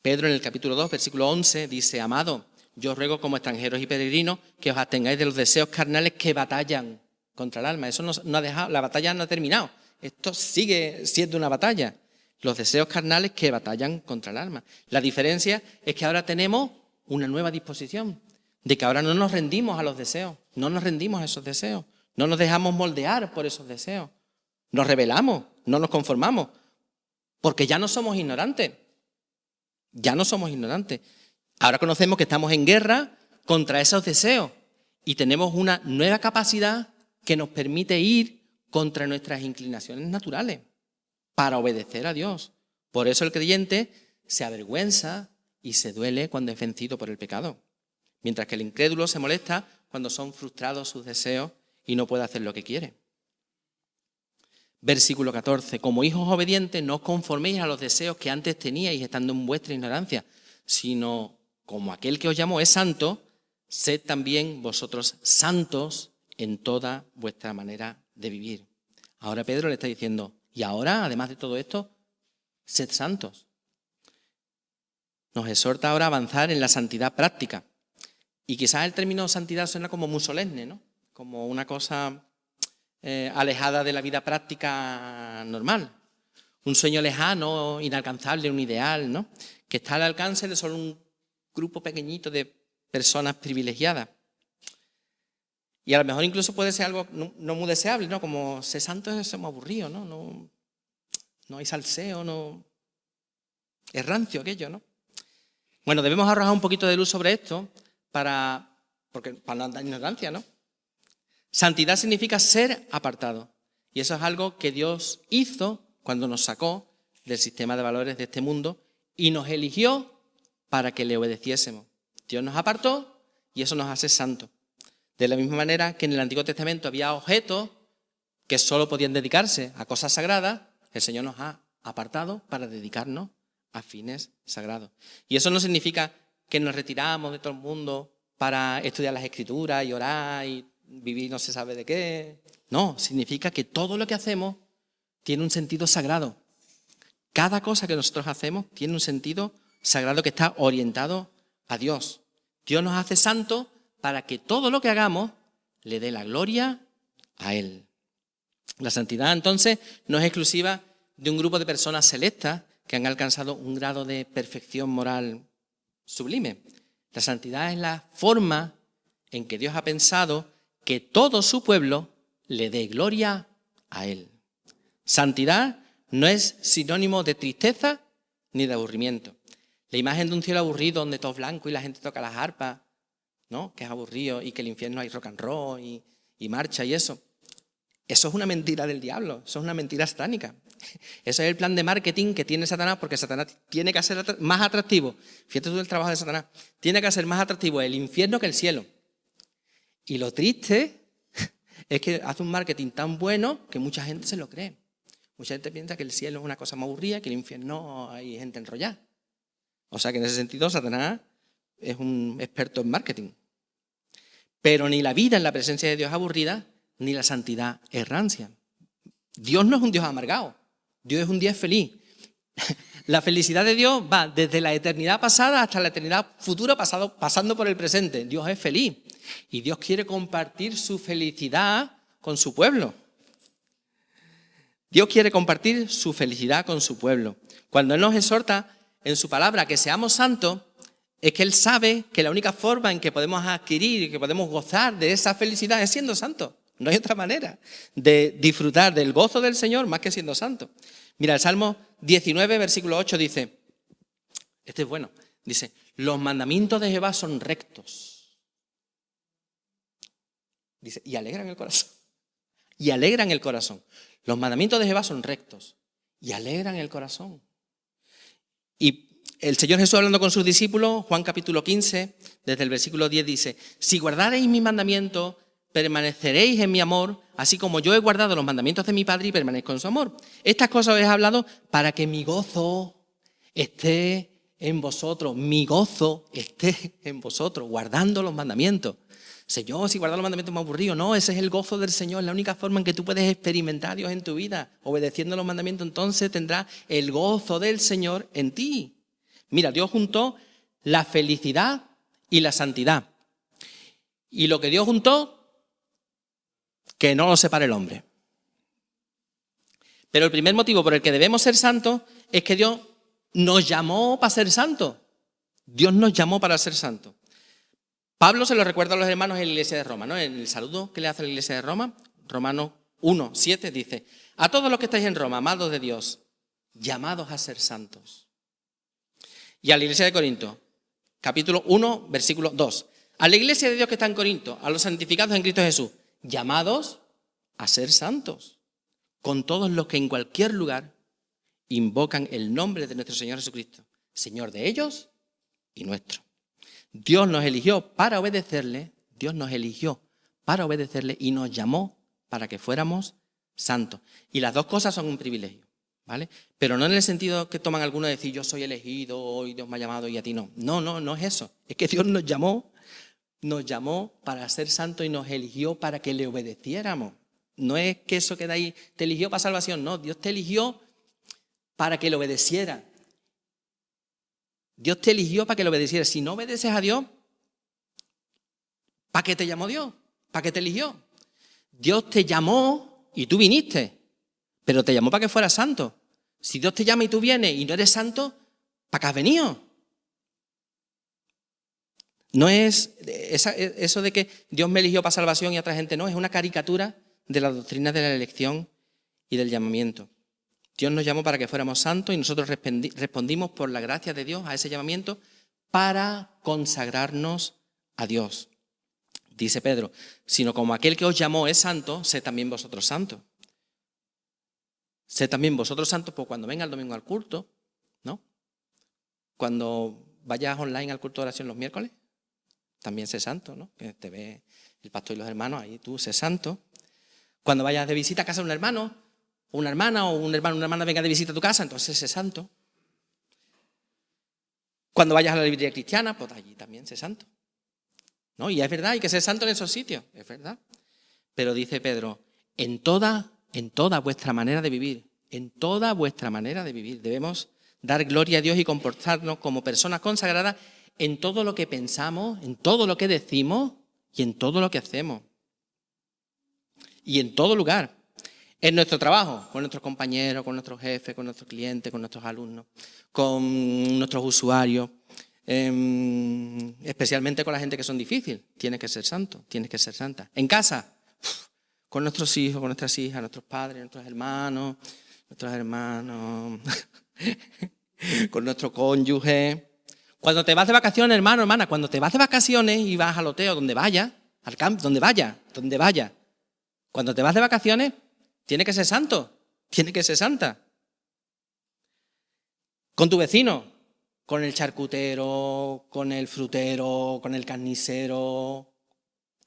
Pedro en el capítulo 2, versículo 11, dice: Amado, yo os ruego como extranjeros y peregrinos que os abstengáis de los deseos carnales que batallan contra el alma. Eso no ha dejado, la batalla no ha terminado. Esto sigue siendo una batalla. Los deseos carnales que batallan contra el alma. La diferencia es que ahora tenemos una nueva disposición, de que ahora no nos rendimos a los deseos, no nos rendimos a esos deseos, no nos dejamos moldear por esos deseos, nos rebelamos, no nos conformamos, porque ya no somos ignorantes, Ahora conocemos que estamos en guerra contra esos deseos y tenemos una nueva capacidad que nos permite ir contra nuestras inclinaciones naturales para obedecer a Dios. Por eso el creyente se avergüenza y se duele cuando es vencido por el pecado, mientras que el incrédulo se molesta cuando son frustrados sus deseos y no puede hacer lo que quiere. Versículo 14. Como hijos obedientes, no os conforméis a los deseos que antes teníais estando en vuestra ignorancia, sino como aquel que os llamó es santo, sed también vosotros santos en toda vuestra manera de vivir. Ahora Pedro le está diciendo, y ahora, además de todo esto, sed santos. Nos exhorta ahora a avanzar en la santidad práctica. Y quizás el término santidad suena como muy solemne, ¿no? Como una cosa alejada de la vida práctica normal. Un sueño lejano, inalcanzable, un ideal, ¿no? Que está al alcance de solo un grupo pequeñito de personas privilegiadas. Y a lo mejor incluso puede ser algo no muy deseable, ¿no? Como ser santo es muy aburrido, ¿no? No hay salseo, no Es rancio aquello, ¿no? Bueno, debemos arrojar un poquito de luz sobre esto para no andar en ignorancia, ¿no? Santidad significa ser apartado. Y eso es algo que Dios hizo cuando nos sacó del sistema de valores de este mundo y nos eligió para que le obedeciésemos. Dios nos apartó y eso nos hace santos. De la misma manera que en el Antiguo Testamento había objetos que solo podían dedicarse a cosas sagradas, el Señor nos ha apartado para dedicarnos a fines sagrados. Y eso no significa que nos retiramos de todo el mundo para estudiar las Escrituras y orar y vivir no se sabe de qué. No, significa que todo lo que hacemos tiene un sentido sagrado. Cada cosa que nosotros hacemos tiene un sentido sagrado que está orientado a Dios. Dios nos hace santos para que todo lo que hagamos le dé la gloria a Él. La santidad, entonces, no es exclusiva de un grupo de personas selectas que han alcanzado un grado de perfección moral sublime. La santidad es la forma en que Dios ha pensado que todo su pueblo le dé gloria a Él. Santidad no es sinónimo de tristeza ni de aburrimiento. La imagen de un cielo aburrido donde todo es blanco y la gente toca las arpas, ¿no? Que es aburrido y que en el infierno hay rock and roll y marcha y eso. Eso es una mentira del diablo, eso es una mentira satánica. Eso es el plan de marketing que tiene Satanás, porque Satanás tiene que hacer más atractivo. Fíjate tú el trabajo de Satanás. Tiene que hacer más atractivo el infierno que el cielo. Y lo triste es que hace un marketing tan bueno que mucha gente se lo cree. Mucha gente piensa que el cielo es una cosa más aburrida, que el infierno hay gente enrollada. O sea que en ese sentido Satanás es un experto en marketing. Pero ni la vida en la presencia de Dios es aburrida, ni la santidad es rancia. Dios no es un Dios amargado, Dios es un Dios feliz. La felicidad de Dios va desde la eternidad pasada hasta la eternidad futura, pasando por el presente. Dios es feliz y Dios quiere compartir su felicidad con su pueblo. Dios quiere compartir su felicidad con su pueblo. Cuando Él nos exhorta en su palabra que seamos santos, es que Él sabe que la única forma en que podemos adquirir y que podemos gozar de esa felicidad es siendo santos. No hay otra manera de disfrutar del gozo del Señor más que siendo santos. Mira, el Salmo 19, versículo 8 dice, este es bueno, dice, los mandamientos de Jehová son rectos. Dice, y alegran el corazón. Y alegran el corazón. Los mandamientos de Jehová son rectos y alegran el corazón. Y el Señor Jesús hablando con sus discípulos, Juan capítulo 15, desde el versículo 10 dice, si guardareis mis mandamientos, permaneceréis en mi amor, así como yo he guardado los mandamientos de mi Padre y permanezco en su amor. Estas cosas os he hablado para que mi gozo esté en vosotros, mi gozo esté en vosotros, guardando los mandamientos. Señor, si guardar los mandamientos me aburrido, no, ese es el gozo del Señor, la única forma en que tú puedes experimentar a Dios en tu vida, obedeciendo los mandamientos, entonces tendrás el gozo del Señor en ti. Mira, Dios juntó la felicidad y la santidad. Y lo que Dios juntó, que no lo separe el hombre. Pero el primer motivo por el que debemos ser santos es que Dios nos llamó para ser santos. Dios nos llamó para ser santos. Pablo se lo recuerda a los hermanos en la iglesia de Roma, ¿no? En el saludo que le hace a la iglesia de Roma, Romanos 1, 7 dice, a todos los que estáis en Roma, amados de Dios, llamados a ser santos. Y a la iglesia de Corinto, capítulo 1, versículo 2. A la iglesia de Dios que está en Corinto, a los santificados en Cristo Jesús, llamados a ser santos, con todos los que en cualquier lugar invocan el nombre de nuestro Señor Jesucristo, Señor de ellos y nuestro. Dios nos eligió para obedecerle, y nos llamó para que fuéramos santos. Y las dos cosas son un privilegio, ¿vale? Pero no en el sentido que toman algunos de decir yo soy elegido y Dios me ha llamado y a ti no. No es eso. Es que Dios nos llamó para ser santos y nos eligió para que le obedeciéramos. No es que eso queda ahí, te eligió para salvación, no, Dios te eligió para que le obedeciera. Dios te eligió para que le obedecieras. Si no obedeces a Dios, ¿para qué te llamó Dios? ¿Para qué te eligió? Dios te llamó y tú viniste, pero te llamó para que fueras santo. Si Dios te llama y tú vienes y no eres santo, ¿para qué has venido? No es eso de que Dios me eligió para salvación y a otra gente no, es una caricatura de la doctrina de la elección y del llamamiento. Dios nos llamó para que fuéramos santos y nosotros respondimos por la gracia de Dios a ese llamamiento para consagrarnos a Dios. Dice Pedro, sino como aquel que os llamó es santo, sed también vosotros santos. Sed también vosotros santos, pues cuando venga el domingo al culto, ¿no? Cuando vayas online al culto de oración los miércoles, también sé santo, ¿no? Que te ve el pastor y los hermanos, ahí tú sé santo. Cuando vayas de visita a casa de un hermano, o una hermana, o un hermano, una hermana venga de visita a tu casa, entonces sé santo. Cuando vayas a la librería cristiana, pues allí también sé santo. ¿No? Y es verdad, hay que ser santo en esos sitios, es verdad. Pero dice Pedro, en toda vuestra manera de vivir, debemos dar gloria a Dios y comportarnos como personas consagradas en todo lo que pensamos, en todo lo que decimos y en todo lo que hacemos. Y en todo lugar. En nuestro trabajo, con nuestros compañeros, con nuestros jefes, con nuestros clientes, con nuestros alumnos, con nuestros usuarios, especialmente con la gente que son difíciles. Tienes que ser santo, tienes que ser santa. En casa, con nuestros hijos, con nuestras hijas, nuestros padres, nuestros hermanos, con nuestro cónyuge. Cuando te vas de vacaciones, hermano, hermana, cuando te vas de vacaciones y vas al hotel, donde vaya, al campo, donde vaya. Cuando te vas de vacaciones, tienes que ser santo, tienes que ser santa. Con tu vecino, con el charcutero, con el frutero, con el carnicero,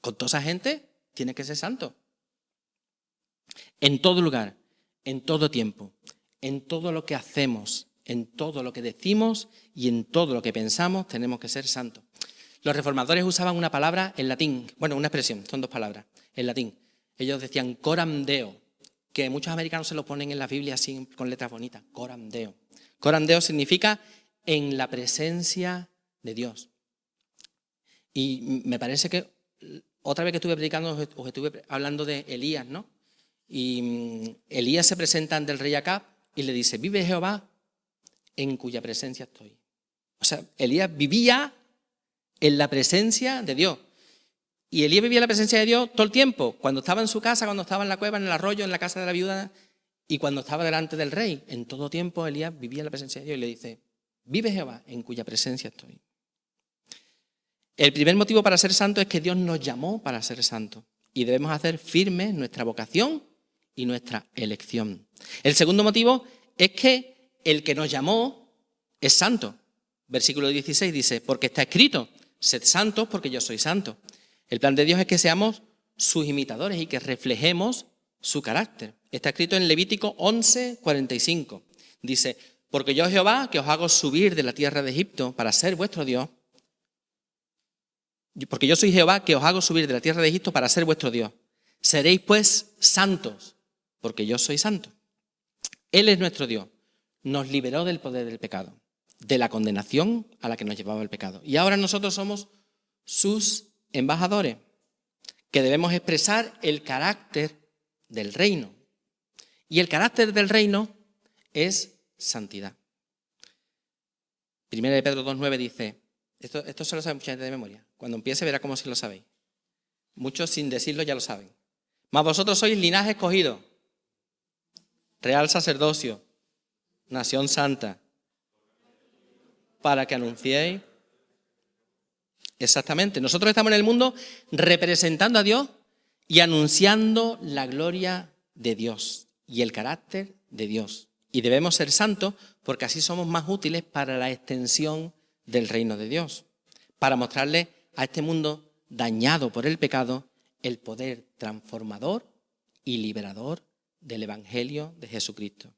con toda esa gente, tienes que ser santo. En todo lugar, en todo tiempo, en todo lo que hacemos, en todo lo que decimos y en todo lo que pensamos, tenemos que ser santos. Los reformadores usaban una palabra en latín, bueno, una expresión, son dos palabras, en latín. Ellos decían coram deo, que muchos americanos se lo ponen en la Biblia así con letras bonitas, coram deo. Coram deo significa en la presencia de Dios. Y me parece que otra vez que estuve predicando os estuve hablando de Elías, ¿no? Y Elías se presenta ante el rey Acab y le dice, vive Jehová en cuya presencia estoy. O sea, Elías vivía en la presencia de Dios. Y Elías vivía en la presencia de Dios todo el tiempo, cuando estaba en su casa, cuando estaba en la cueva, en el arroyo, en la casa de la viuda y cuando estaba delante del rey. En todo tiempo Elías vivía en la presencia de Dios y le dice, vive Jehová en cuya presencia estoy. El primer motivo para ser santo es que Dios nos llamó para ser santos y debemos hacer firme nuestra vocación y nuestra elección. El segundo motivo es que el que nos llamó es santo. Versículo 16 dice, porque está escrito, sed santos porque yo soy santo. El plan de Dios es que seamos sus imitadores y que reflejemos su carácter. Está escrito en Levítico 11:45. Dice, porque yo Jehová, que os hago subir de la tierra de Egipto para ser vuestro Dios, porque yo soy Jehová, que os hago subir de la tierra de Egipto para ser vuestro Dios. Seréis pues santos, porque yo soy santo. Él es nuestro Dios. Nos liberó del poder del pecado, de la condenación a la que nos llevaba el pecado. Y ahora nosotros somos sus embajadores, que debemos expresar el carácter del reino. Y el carácter del reino es santidad. Primera de Pedro 2:9 dice, esto se lo sabe mucha gente de memoria, cuando empiece verá cómo si lo sabéis. Muchos sin decirlo ya lo saben. Mas vosotros sois linaje escogido, real sacerdocio, nación santa, para que anunciéis. Exactamente, nosotros estamos en el mundo representando a Dios y anunciando la gloria de Dios y el carácter de Dios. Y debemos ser santos porque así somos más útiles para la extensión del reino de Dios, para mostrarle a este mundo dañado por el pecado el poder transformador y liberador del Evangelio de Jesucristo.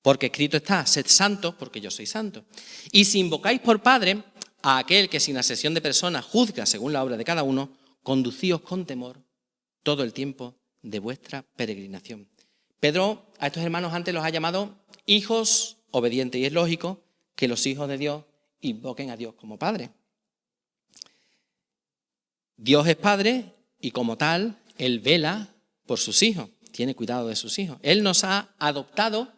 Porque escrito está, sed santos porque yo soy santo. Y si invocáis por Padre a aquel que sin asesión de personas juzga según la obra de cada uno, conducíos con temor todo el tiempo de vuestra peregrinación. Pedro a estos hermanos antes los ha llamado hijos obedientes y es lógico que los hijos de Dios invoquen a Dios como Padre. Dios es Padre y como tal, Él vela por sus hijos, tiene cuidado de sus hijos. Él nos ha adoptado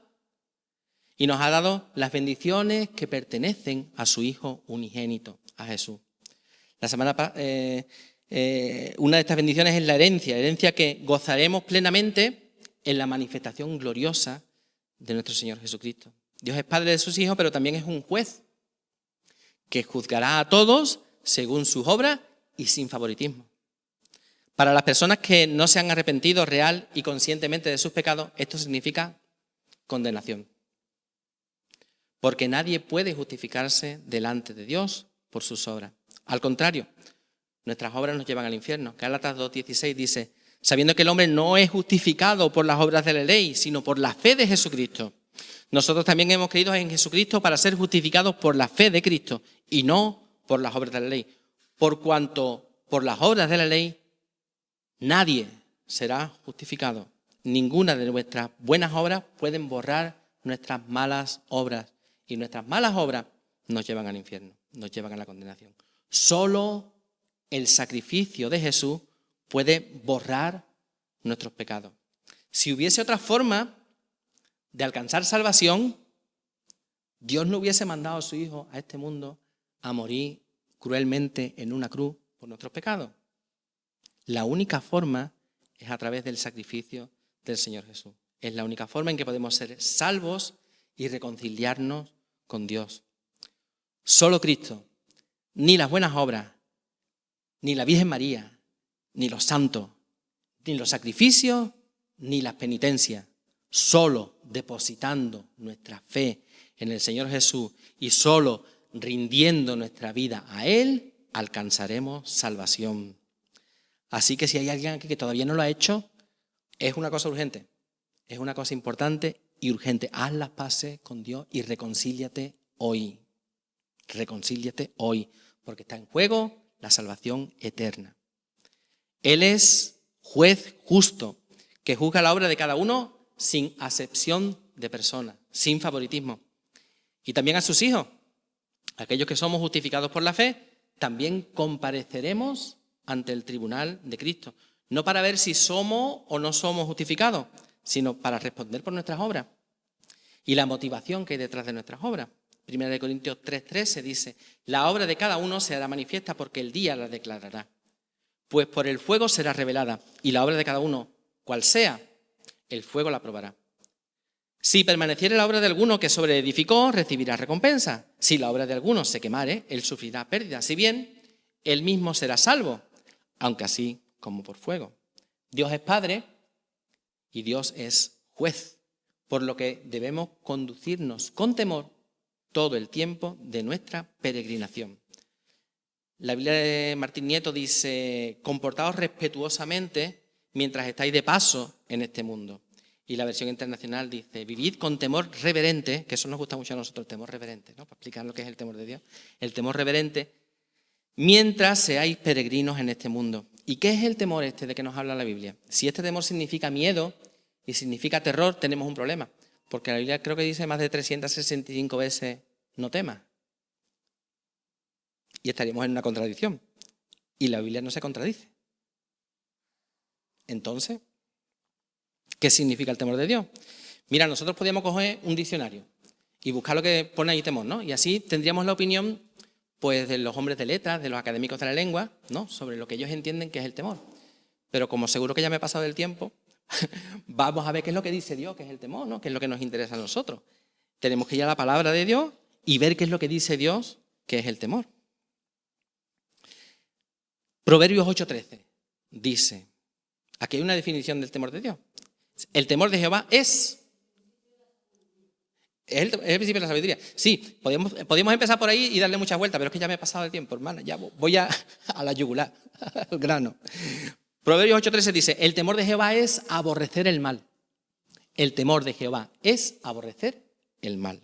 y nos ha dado las bendiciones que pertenecen a su Hijo unigénito, a Jesús. Una de estas bendiciones es la herencia que gozaremos plenamente en la manifestación gloriosa de nuestro Señor Jesucristo. Dios es Padre de sus hijos, pero también es un juez que juzgará a todos según sus obras y sin favoritismo. Para las personas que no se han arrepentido real y conscientemente de sus pecados, esto significa condenación. Porque nadie puede justificarse delante de Dios por sus obras. Al contrario, nuestras obras nos llevan al infierno. Gálatas 2:16 dice, sabiendo que el hombre no es justificado por las obras de la ley, sino por la fe de Jesucristo. Nosotros también hemos creído en Jesucristo para ser justificados por la fe de Cristo y no por las obras de la ley. Por cuanto por las obras de la ley nadie será justificado. Ninguna de nuestras buenas obras pueden borrar nuestras malas obras. Y nuestras malas obras nos llevan al infierno, nos llevan a la condenación. Solo el sacrificio de Jesús puede borrar nuestros pecados. Si hubiese otra forma de alcanzar salvación, Dios no hubiese mandado a su Hijo a este mundo a morir cruelmente en una cruz por nuestros pecados. La única forma es a través del sacrificio del Señor Jesús. Es la única forma en que podemos ser salvos y reconciliarnos con Dios. Solo Cristo, ni las buenas obras, ni la Virgen María, ni los santos, ni los sacrificios, ni las penitencias. Solo depositando nuestra fe en el Señor Jesús y solo rindiendo nuestra vida a Él, alcanzaremos salvación. Así que si hay alguien aquí que todavía no lo ha hecho, es una cosa urgente, es una cosa importante y urgente. Haz las paces con Dios y reconcíliate hoy. Reconcíliate hoy, porque está en juego la salvación eterna. Él es juez justo, que juzga la obra de cada uno sin acepción de persona, sin favoritismo. Y también a sus hijos, aquellos que somos justificados por la fe, también compareceremos ante el tribunal de Cristo. No para ver si somos o no somos justificados, sino para responder por nuestras obras y la motivación que hay detrás de nuestras obras. 1 Corintios 3:13 dice, la obra de cada uno se hará manifiesta porque el día la declarará. Pues por el fuego será revelada y la obra de cada uno, cual sea, el fuego la probará. Si permaneciere la obra de alguno que sobreedificó, recibirá recompensa. Si la obra de alguno se quemare, él sufrirá pérdida. Si bien, él mismo será salvo, aunque así como por fuego. Dios es Padre y Dios es juez, por lo que debemos conducirnos con temor todo el tiempo de nuestra peregrinación. La Biblia de Martín Nieto dice, comportaos respetuosamente mientras estáis de paso en este mundo. Y la versión internacional dice, vivid con temor reverente, que eso nos gusta mucho a nosotros, el temor reverente, ¿no? Para explicar lo que es el temor de Dios. El temor reverente, mientras seáis peregrinos en este mundo. ¿Y qué es el temor este de que nos habla la Biblia? Si este temor significa miedo y significa terror, tenemos un problema. Porque la Biblia creo que dice más de 365 veces, no temas. Y estaríamos en una contradicción. Y la Biblia no se contradice. Entonces, ¿qué significa el temor de Dios? Mira, nosotros podríamos coger un diccionario y buscar lo que pone ahí temor, ¿no? Y así tendríamos la opinión, pues, de los hombres de letras, de los académicos de la lengua, ¿no? Sobre lo que ellos entienden que es el temor. Pero como seguro que ya me he pasado del tiempo, vamos a ver qué es lo que dice Dios, que es el temor, ¿no? Que es lo que nos interesa a nosotros. Tenemos que ir a la palabra de Dios y ver qué es lo que dice Dios, que es el temor. Proverbios 8:13 dice, aquí hay una definición del temor de Dios. El temor de Jehová es el principio de la sabiduría. Sí, podemos empezar por ahí y darle muchas vueltas, pero es que ya me he pasado el tiempo, hermana. Ya voy a la yugular, al grano. Proverbios 8:13 dice, el temor de Jehová es aborrecer el mal. El temor de Jehová es aborrecer el mal.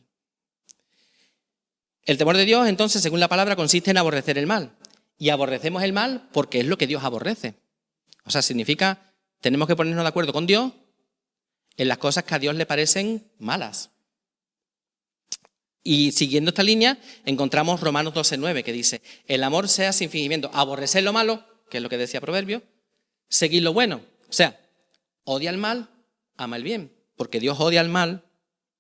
El temor de Dios, entonces, según la palabra, consiste en aborrecer el mal. Y aborrecemos el mal porque es lo que Dios aborrece. O sea, significa, tenemos que ponernos de acuerdo con Dios en las cosas que a Dios le parecen malas. Y siguiendo esta línea, encontramos Romanos 12:9, que dice, el amor sea sin fingimiento, aborrecer lo malo, que es lo que decía Proverbio, seguir lo bueno. O sea, odia el mal, ama el bien, porque Dios odia el mal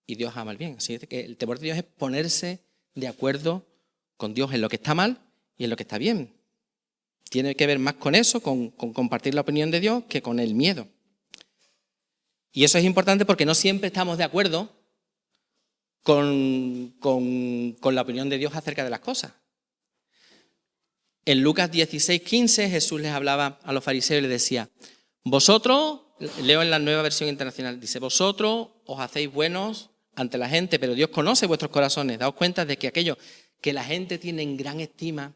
y Dios ama el bien. Así es que el temor de Dios es ponerse de acuerdo con Dios en lo que está mal y en lo que está bien. Tiene que ver más con eso, con compartir la opinión de Dios, que con el miedo. Y eso es importante porque no siempre estamos de acuerdo con la opinión de Dios acerca de las cosas. En Lucas 16:15 Jesús les hablaba a los fariseos y les decía, vosotros, leo en la Nueva Versión Internacional, dice, vosotros os hacéis buenos ante la gente, pero Dios conoce vuestros corazones. Daos cuenta de que aquello que la gente tiene en gran estima,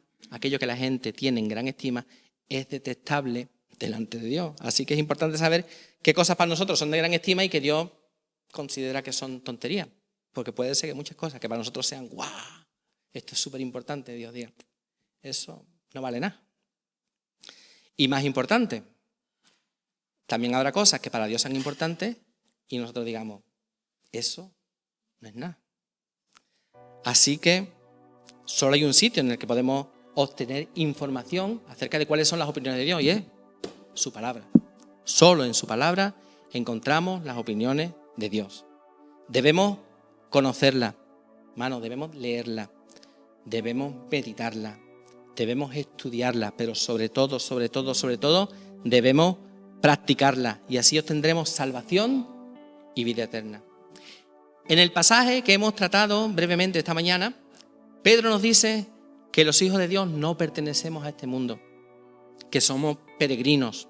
es detestable delante de Dios. Así que es importante saber qué cosas para nosotros son de gran estima y que Dios considera que son tonterías. Porque puede ser que muchas cosas que para nosotros sean, ¡guau! Esto es súper importante, Dios diga, eso no vale nada. Y más importante, también habrá cosas que para Dios sean importantes y nosotros digamos, eso no es nada. Así que solo hay un sitio en el que podemos obtener información acerca de cuáles son las opiniones de Dios y es su palabra. Solo en su palabra encontramos las opiniones de Dios. Debemos conocerla, hermano, debemos leerla, debemos meditarla, debemos estudiarla, pero sobre todo, debemos practicarla y así obtendremos salvación y vida eterna. En el pasaje que hemos tratado brevemente esta mañana, Pedro nos dice que los hijos de Dios no pertenecemos a este mundo, que somos peregrinos,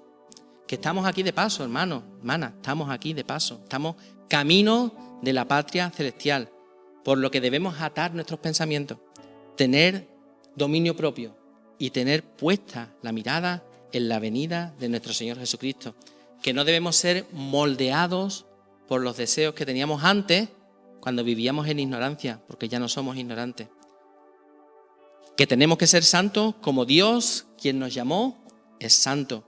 que estamos aquí de paso, hermanos, hermanas, estamos aquí de paso, estamos camino de la patria celestial, por lo que debemos atar nuestros pensamientos, tener dominio propio y tener puesta la mirada en la venida de nuestro Señor Jesucristo, que no debemos ser moldeados por los deseos que teníamos antes cuando vivíamos en ignorancia, porque ya no somos ignorantes. Que tenemos que ser santos como Dios, quien nos llamó, es santo.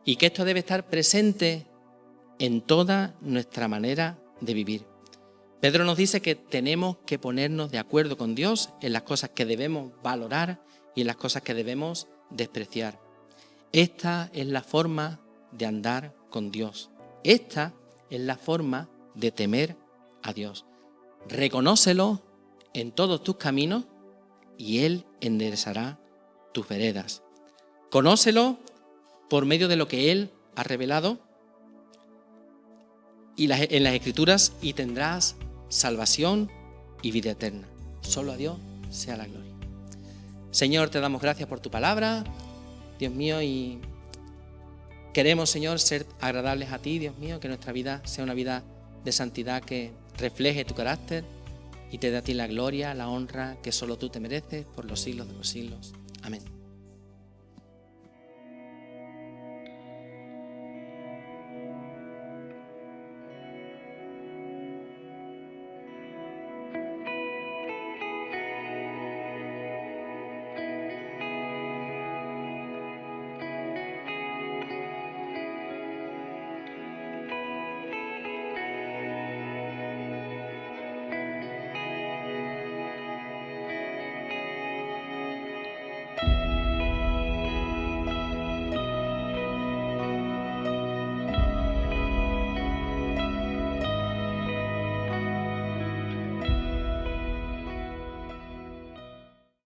Y que esto debe estar presente en toda nuestra manera de vivir. Pedro nos dice que tenemos que ponernos de acuerdo con Dios en las cosas que debemos valorar y en las cosas que debemos despreciar. Esta es la forma de andar con Dios. Esta es la forma de temer a Dios. Reconócelo en todos tus caminos y Él enderezará tus veredas. Conócelo por medio de lo que Él ha revelado en las Escrituras y tendrás salvación y vida eterna. Solo a Dios sea la gloria. Señor, te damos gracias por tu palabra, Dios mío, y queremos, Señor, ser agradables a ti, Dios mío, que nuestra vida sea una vida de santidad que refleje tu carácter y te dé a ti la gloria, la honra que solo tú te mereces por los siglos de los siglos. Amén.